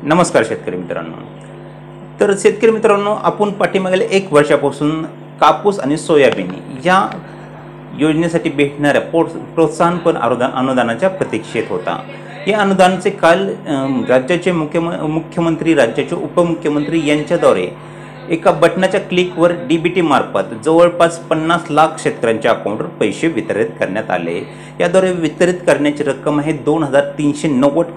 नमस्कार शेतकरी मित्रांनो। तर शेतकरी मित्रांनो, आपण पाठीमागील 1 वर्षापासून कापूस आणि सोयाबीन या योजनेसाठी भेटणाऱ्या प्रोत्साहनपर अनुदानाच्या प्रतीक्षेत होता। या अनुदानाचे काल राज्याचे मुख्यमंत्री, राज्याचे उपमुख्यमंत्री यांच्याद्वारे एका बटनाच्या क्लिकवर डीबीटी मार्फत जवळपास 50 लाख शेतकऱ्यांच्या अकाउंटवर पैसे वितरित करण्यात आले। याद्वारे वितरित करण्याची रक्कम आहे 2390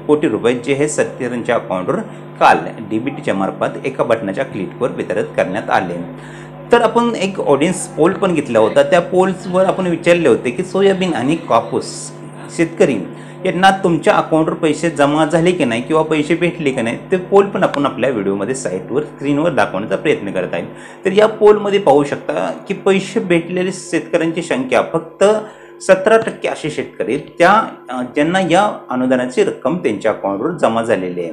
कोटी रुपये, जे हे शेतकऱ्यांच्या अकाउंटवर काल डीबीटीच्या मार्फत एका बटनाच्या क्लिकवर वितरित करण्यात आले। तर आपण एक ऑडियन्स पोल पण घेतला होता। त्या पोल्सवर आपण विचारले होते की सोयाबीन आणि कापूस शेतकरी यांना तुमच्या अकाउंटवर पैसे जमा झाले की नाही किंवा पैसे भेटले की नाही, ते पोल पण आपण आपल्या व्हिडिओमध्ये साईटवर स्क्रीनवर दाखवण्याचा प्रयत्न करत आहे। तर या पोलमध्ये पाहू शकता की पैसे भेटलेले शेतकऱ्यांची संख्या फक्त 17% असे शेतकरी ज्यांना या अनुदानाची रक्कम त्यांच्या अकाउंटवर जमा झालेली आहे।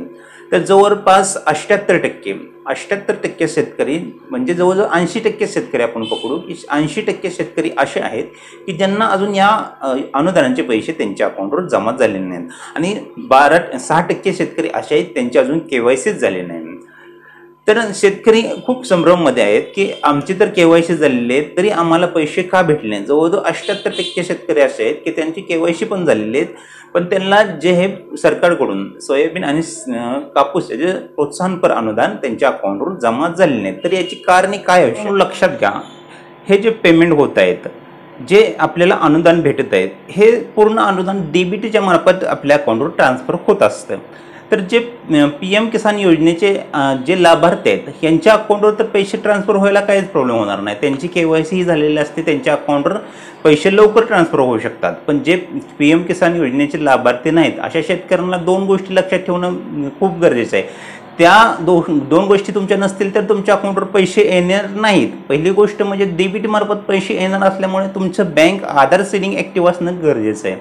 तर जवळपास 78% शेतकरी, म्हणजे जवळजवळ 80% शेतकरी आपण पकडू की 80% शेतकरी असे आहेत की ज्यांना अजून या अनुदानाचे पैसे त्यांच्या अकाउंटवर जमा झालेले नाहीत, आणि 6% शेतकरी असे आहेत त्यांचे अजून KYC झाले नाही। तर शेतकरी खूप संभ्रममध्ये आहेत की आमची तर KYC झालेली आहे तरी आम्हाला पैसे का भेटले नाही। जवळजवळ 78% शेतकरी असे आहेत की त्यांची KYC पण झालेली आहेत, पण त्यांना जे हे सरकारकडून सोयाबीन आणि कापूस जे प्रोत्साहनपर अनुदान त्यांच्या अकाउंटवर जमा झालेले नाही। तर याची कारणे काय आहे लक्षात घ्या। हे जे पेमेंट होत आहेत, जे आपल्याला अनुदान भेटत आहेत, हे पूर्ण अनुदान डीबीटीच्या मार्फत आपल्या अकाउंटवर ट्रान्सफर होत असतं। तर जे PM किसान योजनेचे जे लाभार्थी आहेत यांच्या अकाउंटवर तर पैसे ट्रान्सफर व्हायला काहीच प्रॉब्लेम होणार नाही। त्यांची KYC ही झालेली असते, त्यांच्या अकाउंटवर पैसे लवकर ट्रान्सफर होऊ शकतात। पण जे PM किसान योजनेचे लाभार्थी नाहीत अशा शेतकऱ्यांना 2 गोष्टी लक्षात ठेवणं खूप गरजेचं आहे। त्या दोन गोष्टी तुमच्या नसतील तर तुमच्या अकाउंटवर पैसे येणार नाहीत। पहिली गोष्ट म्हणजे डीबीटी मार्फत पैसे येणार असल्यामुळे तुमचं बँक आधार सीडिंग ॲक्टिव्ह असणं गरजेचं आहे।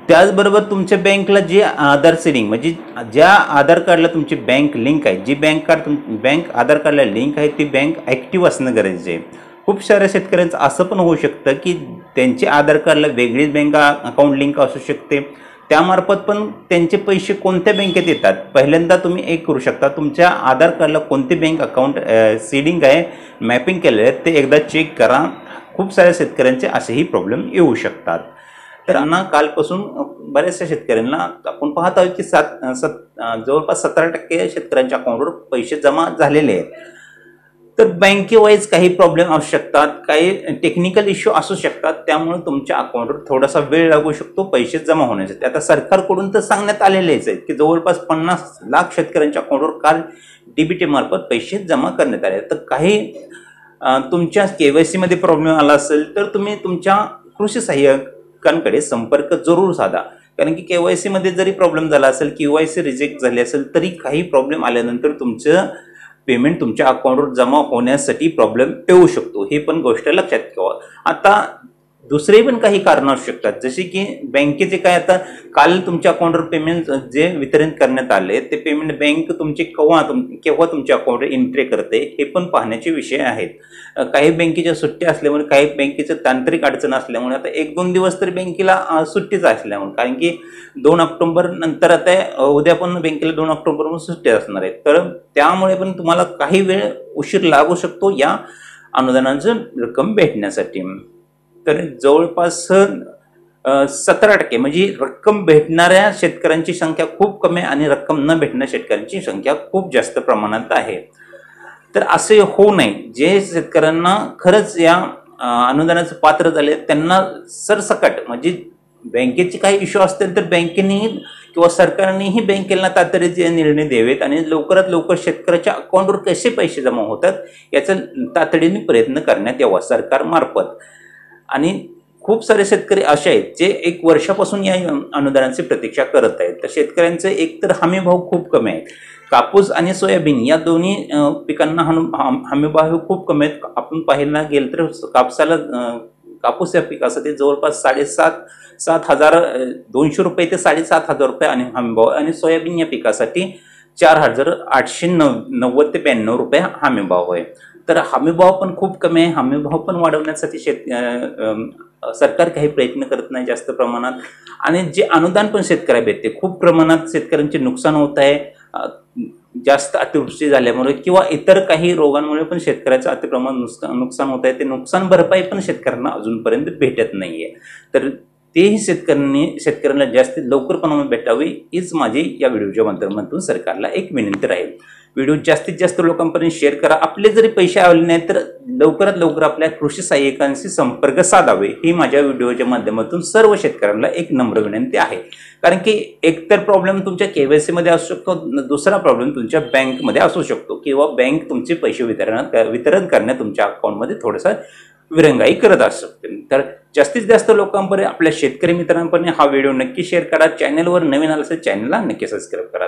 त्याचबरोबर तुमच्या बँकला जे आधार सीडिंग, म्हणजे ज्या आधार कार्डला तुमची बँक लिंक आहे, जी बँक आधार कार्डला लिंक आहे, ती बँक ॲक्टिव्ह असणं गरजेचं आहे। खूप साऱ्या शेतकऱ्यांचं असं पण होऊ शकतं की त्यांचे आधार कार्डला वेगळीच बँक अकाउंट लिंक असू शकते, त्यामार्फत पण त्यांचे पैसे कोणत्या बँकेत येतात। पहिल्यांदा तुम्ही एक करू शकता, तुमच्या आधार कार्डला कोणते बँक अकाउंट सीडिंग आहे, मॅपिंग केलं आहे, ते एकदा चेक करा। खूप साऱ्या शेतकऱ्यांचे असेही प्रॉब्लेम येऊ शकतात। तर कालपासून बऱ्याचशा शेतकऱ्यांना आपण पाहत आहोत की जवळपास 17% शेतकऱ्यांच्या अकाउंटवर पैसे जमा झालेले आहेत। तर बँकेवाईज काही प्रॉब्लेम असू शकतात, काही टेक्निकल इश्यू असू शकतात, त्यामुळे तुमच्या अकाउंटवर थोडासा वेळ लागू शकतो पैसे जमा होण्यासाठी। आता सरकारकडून तर सांगण्यात आलेलेच आहेत की जवळपास 50 लाख शेतकऱ्यांच्या अकाउंटवर काल डीबीटी मार्फत पैसे जमा करण्यात आले। तर काही तुमच्या KYC मध्ये प्रॉब्लेम आला असेल तर तुम्ही तुमच्या कृषी सहाय्यकांकडे संपर्क जरूर साधा, कारण की KYC मध्ये जरी प्रॉब्लेम झाला असेल, KYC रिजेक्ट झाले असेल तरी काही प्रॉब्लेम आल्यानंतर तुमचं पेमेंट तुमच्या अकाउंटवर जमा होण्यासाठी प्रॉब्लेम येऊ शकतो, ही पण गोष्ट लक्षात ठेवा। आता दुसरे पण काही कारण असू शकतात, जसे की बँकेचे काय, आता काल तुमच्या अकाउंटवर पेमेंट जे वितरण करण्यात आले ते पेमेंट बँक तुमचे केव्हा तुमच्या अकाउंटवर एंट्री करते हे पण पाहण्याचे विषय आहेत। काही बँकेच्या सुट्ट्या असल्यामुळे, काही बँकेचं तांत्रिक अडचण असल्यामुळे आता 1-2 दिवस तरी बँकेला सुट्टीच असल्यामुळे, कारण की 2 ऑक्टोबर नंतर आता उद्या पण बँकेला 2 ऑक्टोबर सुट्ट्या असणार आहेत, तर त्यामुळे पण तुम्हाला काही वेळ उशीर लागू शकतो या अनुदानाचं रक्कम भेटण्यासाठी। तर जवळपास 17% म्हणजे रक्कम भेटणाऱ्या शेतकऱ्यांची संख्या खूप कमी आहे आणि रक्कम न भेटणाऱ्या शेतकऱ्यांची संख्या खूप जास्त प्रमाणात आहे। तर असे होऊ नये, जे शेतकऱ्यांना खरंच या अनुदानाचं पात्र झाले त्यांना सरसकट, म्हणजे बँकेचे काही इश्यू असतील तर बँकेनेही किंवा सरकारनेही बँकेला तातडीचे निर्णय द्यावेत आणि लवकरात लवकर शेतकऱ्याच्या अकाउंटवर कसे पैसे जमा होतात याचा तातडीने प्रयत्न करण्यात यावा सरकारमार्फत। आणि खूप सारे शेतकरी असे आहेत जे 1 वर्षापासून या अनुदानाची प्रतीक्षा करत आहेत। तर शेतकऱ्यांचे एकतर हमीभाव खूप कमी आहेत, कापूस आणि सोयाबीन या दोन्ही पिकांना हमीभाव खूप कमी आहेत। आपण पाहायला गेलं तर कापूस या पिकासाठी जवळपास 7,200 रुपये ते 7,500 रुपये आणि हमीभाव, आणि सोयाबीन या पिकासाठी 4,890 ते 92 रुपये हमीभाव आहे। तर हमीभाव पण खूप कमी आहे। हमीभाव पण वाढवण्यासाठी सरकार काही प्रयत्न करत नाही जास्त प्रमाणात, आणि जे अनुदान पण शेतकऱ्याला भेटते खूप प्रमाणात शेतकऱ्यांचे नुकसान होत आहे जास्त अतिवृष्टी झाल्यामुळे किंवा इतर काही रोगांमुळे पण शेतकऱ्याचं अतिप्रमाणात नुकसान होत आहे. ते नुकसान भरपाई पण शेतकऱ्यांना अजूनपर्यंत भेटत नाहीये. तर तेही शेतकऱ्यांना जास्त लवकर प्रमाणात भेटावी हीच माझी या व्हिडिओच्या माध्यमातून सरकारला एक विनंती राहील. व्हिडिओ जास्तीत जास्त लोकांपर्यंत शेअर करा. आपले जरी पैसे आले नाही तर लवकरात लवकर आपल्या कृषी सहाय्यकांशी संपर्क साधावे ही माझ्या व्हिडिओच्या माध्यमातून सर्व शेतकऱ्यांना एक नम्र विनंती आहे. कारण की एकतर प्रॉब्लेम तुमच्या KYC मध्ये असू शकतो, दुसरा प्रॉब्लेम तुमच्या बँकमध्ये असू शकतो किंवा बँक तुमचे पैसे वितरण करण्यात तुमच्या अकाउंटमध्ये थोडंसं विरंगाई करत असू शकते. तर जास्तीत जास्त लोकांपर्यंत आपल्या शेतकरी मित्रांपर्यंत हा व्हिडिओ नक्की शेअर करा. चॅनलवर नवीन आलं असेल चॅनलला नक्की सबस्क्राईब करा.